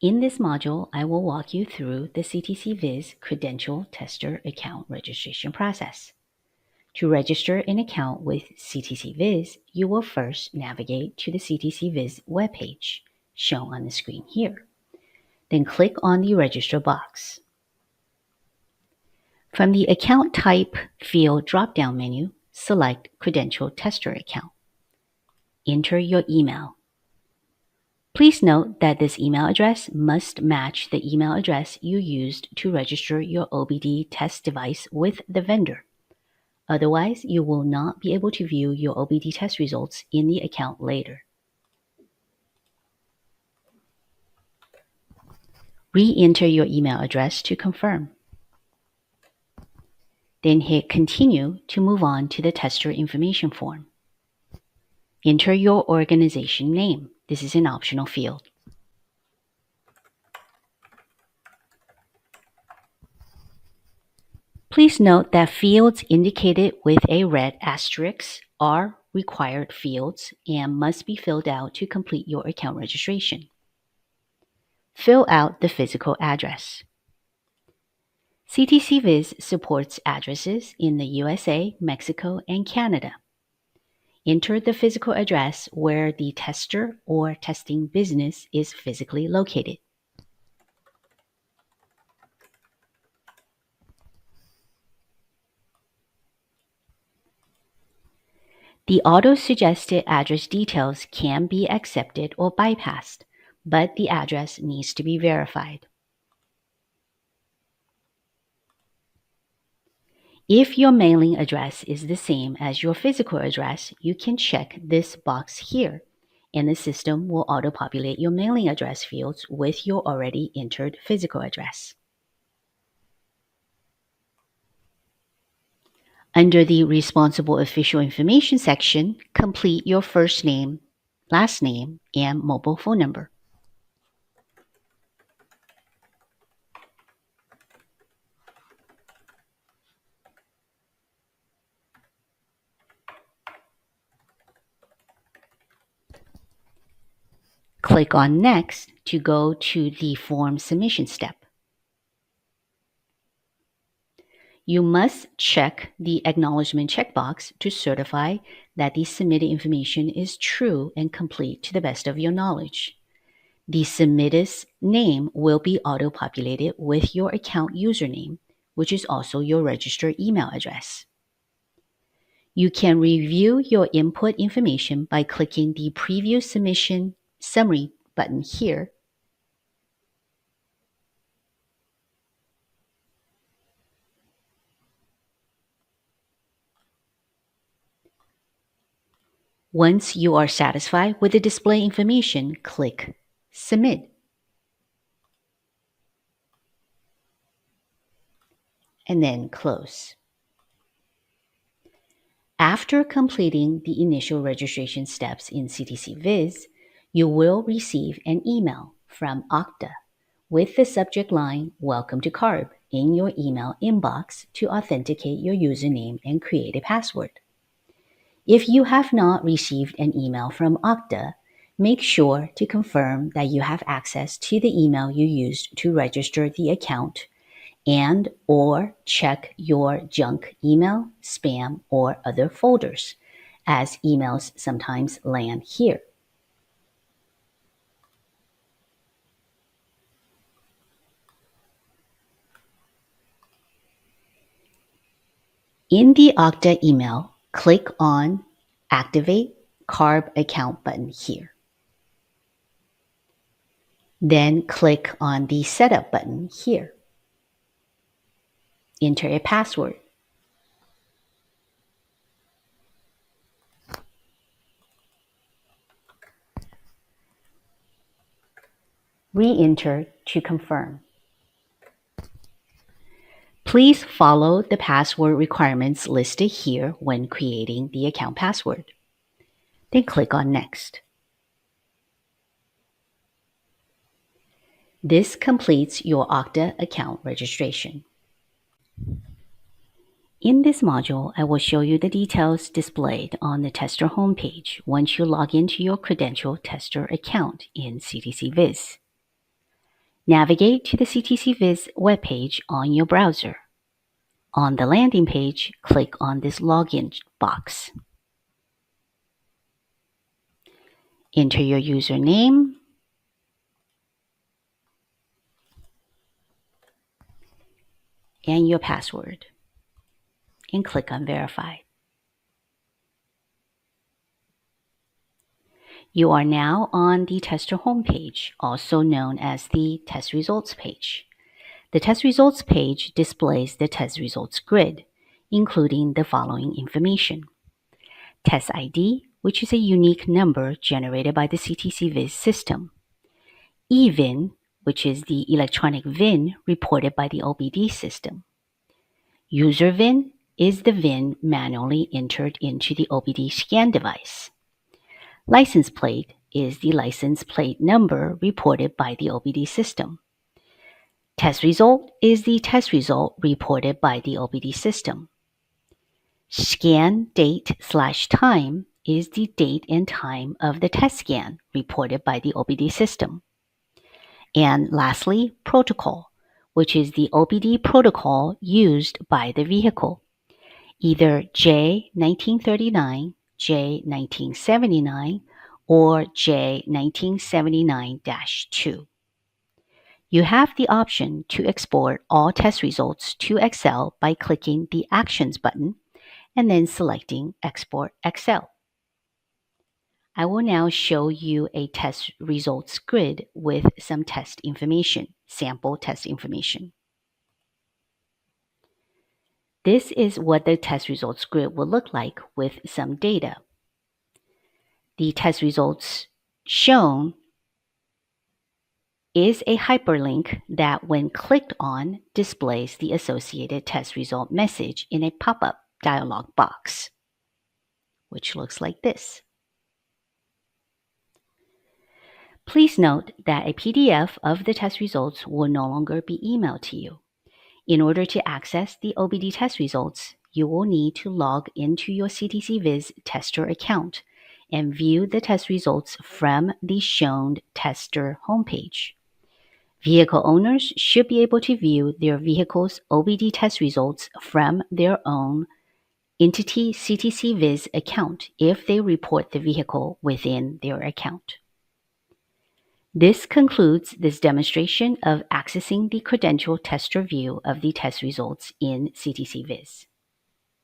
In this module, I will walk you through the CTC-VIS Credential Tester Account registration process. To register an account with CTC-VIS, you will first navigate to the CTC-VIS webpage, shown on the screen here. Then click on the Register box. From the Account Type field drop-down menu, select Credentialed Tester Account. Enter your email. Please note that this email address must match the email address you used to register your OBD test device with the vendor. Otherwise, you will not be able to view your OBD test results in the account later. Re-enter your email address to confirm. Then hit Continue to move on to the tester information form. Enter your organization name. This is an optional field. Please note that fields indicated with a red asterisk are required fields and must be filled out to complete your account registration. Fill out the physical address. CTC-VIS supports addresses in the USA, Mexico, and Canada. Enter the physical address where the tester or testing business is physically located. The auto-suggested address details can be accepted or bypassed, but the address needs to be verified. If your mailing address is the same as your physical address, you can check this box here, and the system will auto-populate your mailing address fields with your already entered physical address. Under the Responsible Official Information section, complete your first name, last name, and mobile phone number. Click on Next to go to the form submission step. You must check the acknowledgement checkbox to certify that the submitted information is true and complete to the best of your knowledge. The submitter's name will be auto-populated with your account username, which is also your registered email address. You can review your input information by clicking the Preview Submission Summary button here. Once you are satisfied with the display information, click Submit. And then close. After completing the initial registration steps in CTC-VIS, you will receive an email from Okta with the subject line Welcome to CARB in your email inbox to authenticate your username and create a password. If you have not received an email from Okta, make sure to confirm that you have access to the email you used to register the account and or check your junk email, spam, or other folders, as emails sometimes land here. In the Okta email, click on Activate CARB Account button here. Then click on the Setup button here. Enter a password. Re-enter to confirm. Please follow the password requirements listed here when creating the account password. Then click on Next. This completes your Okta account registration. In this module, I will show you the details displayed on the tester homepage once you log into your Credentialed Tester account in CTC-VIS. Navigate to the CTC-VIS webpage on your browser. On the landing page, click on this login box. Enter your username and your password and click on Verify. You are now on the tester homepage, also known as the test results page. The test results page displays the test results grid, including the following information. Test ID, which is a unique number generated by the CTC-VIS system. EVIN, which is the electronic VIN reported by the OBD system. User VIN is the VIN manually entered into the OBD scan device. License plate is the license plate number reported by the OBD system. Test result is the test result reported by the OBD system. Scan date/time is the date and time of the test scan reported by the OBD system. And lastly, protocol, which is the OBD protocol used by the vehicle, either J1939, J1979, or J1979-2. You have the option to export all test results to Excel by clicking the Actions button and then selecting Export Excel. I will now show you a test results grid with some test information, sample test information. This is what the test results grid will look like with some data. The test results shown is a hyperlink that, when clicked on, displays the associated test result message in a pop-up dialog box, which looks like this. Please note that a PDF of the test results will no longer be emailed to you. In order to access the OBD test results, you will need to log into your CTC-VIS tester account and view the test results from the shown tester homepage. Vehicle owners should be able to view their vehicle's OBD test results from their own entity CTC-VIS account if they report the vehicle within their account. This concludes this demonstration of accessing the Credentialed tester view of the test results in CTC-VIS.